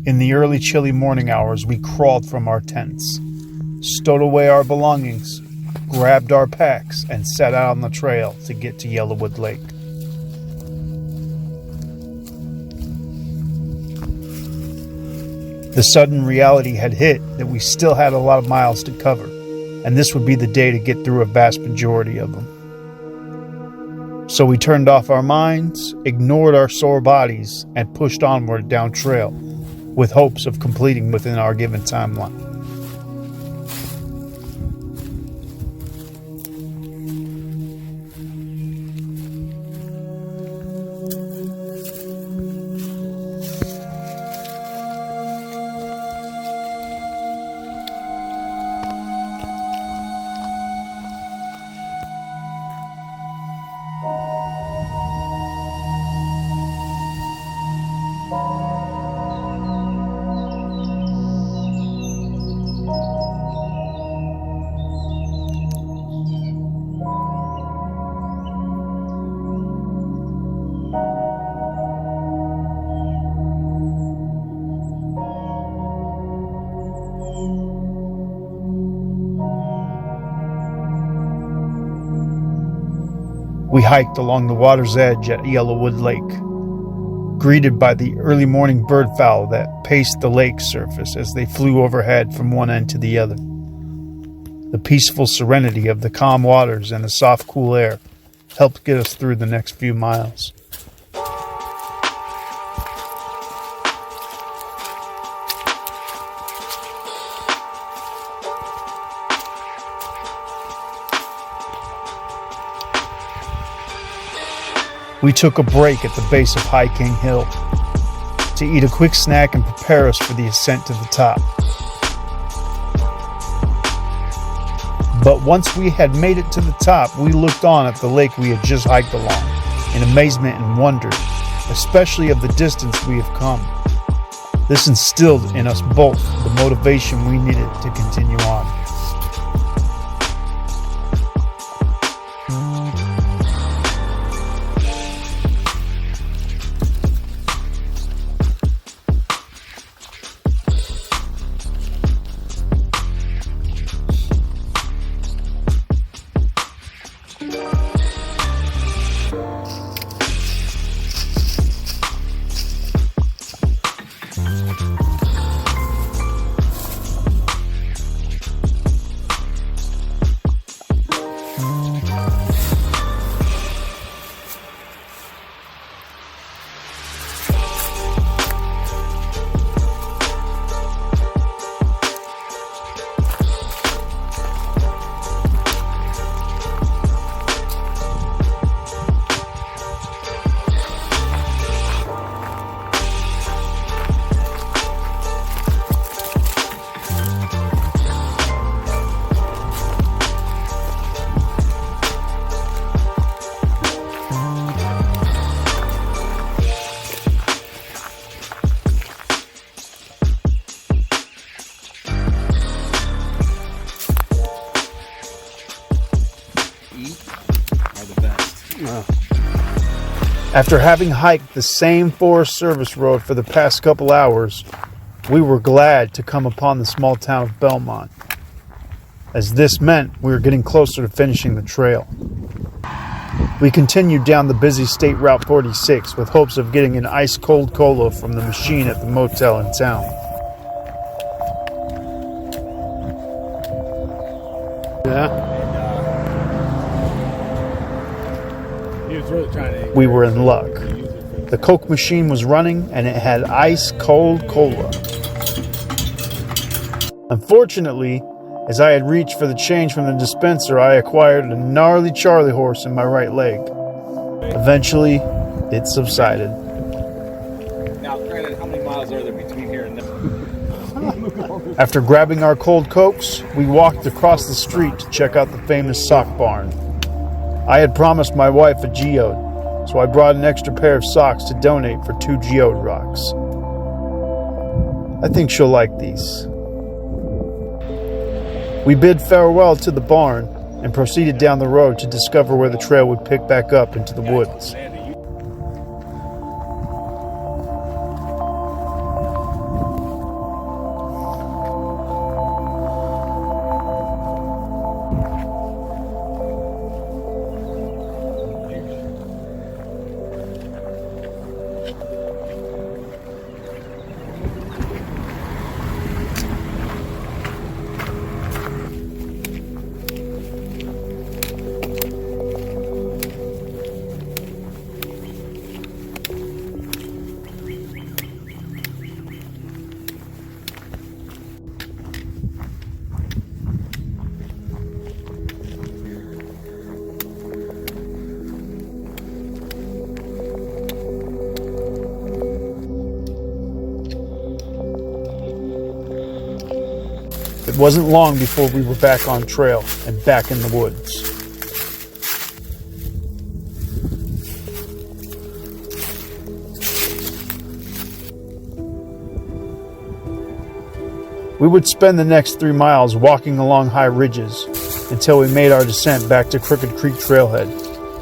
In the early chilly morning hours, we crawled from our tents, stowed away our belongings, grabbed our packs, and set out on the trail to get to Yellowwood Lake. The sudden reality had hit that we still had a lot of miles to cover, and this would be the day to get through a vast majority of them. So we turned off our minds, ignored our sore bodies, and pushed onward down trail with hopes of completing within our given timeline. We hiked along the water's edge at Yellowwood Lake, greeted by the early morning birdfowl that paced the lake surface as they flew overhead from one end to the other. The peaceful serenity of the calm waters and the soft, cool air helped get us through the next few miles. We took a break at the base of High King Hill to eat a quick snack and prepare us for the ascent to the top. But once we had made it to the top, we looked on at the lake we had just hiked along in amazement and wonder, especially of the distance we have come. This instilled in us both the motivation we needed to continue on. After having hiked the same Forest Service road for the past couple hours, we were glad to come upon the small town of Belmont, as this meant we were getting closer to finishing the trail. We continued down the busy State Route 46 with hopes of getting an ice-cold cola from the machine at the motel in town. Yeah. We were in luck. The Coke machine was running and it had ice-cold cola. Unfortunately, as I had reached for the change from the dispenser, I acquired a gnarly Charlie horse in my right leg. Eventually, it subsided. Now, granted, how many miles are there between here and there? After grabbing our cold Cokes, we walked across the street to check out the famous sock barn. I had promised my wife a geode, so I brought an extra pair of socks to donate for 2 geode rocks. I think she'll like these. We bid farewell to the barn and proceeded down the road to discover where the trail would pick back up into the woods. It wasn't long before we were back on trail and back in the woods. We would spend the next 3 miles walking along high ridges until we made our descent back to Crooked Creek Trailhead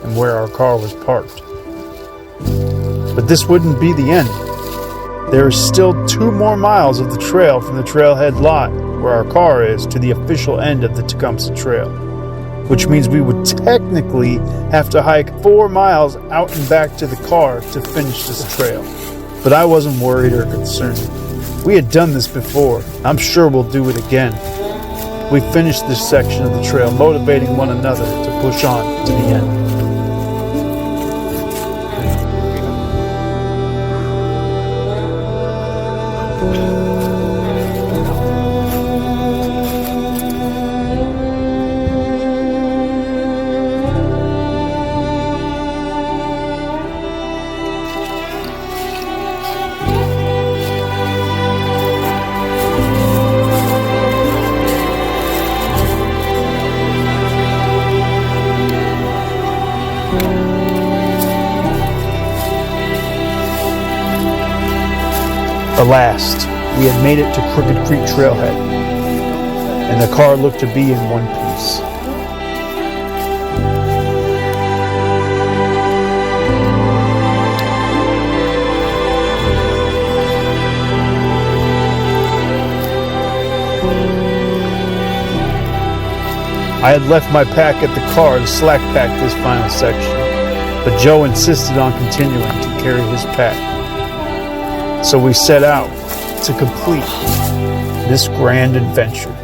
and where our car was parked. But this wouldn't be the end. There is still 2 more miles of the trail from the trailhead lot where our car is to the official end of the Tecumseh Trail, which means we would technically have to hike 4 miles out and back to the car to finish this trail. But I wasn't worried or concerned. We had done this before. I'm sure we'll do it again. We finished this section of the trail, motivating one another to push on to the end. Alas, we had made it to Crooked Creek Trailhead, and the car looked to be in one piece. I had left my pack at the car to slack pack this final section, but Joe insisted on continuing to carry his pack. So we set out to complete this grand adventure.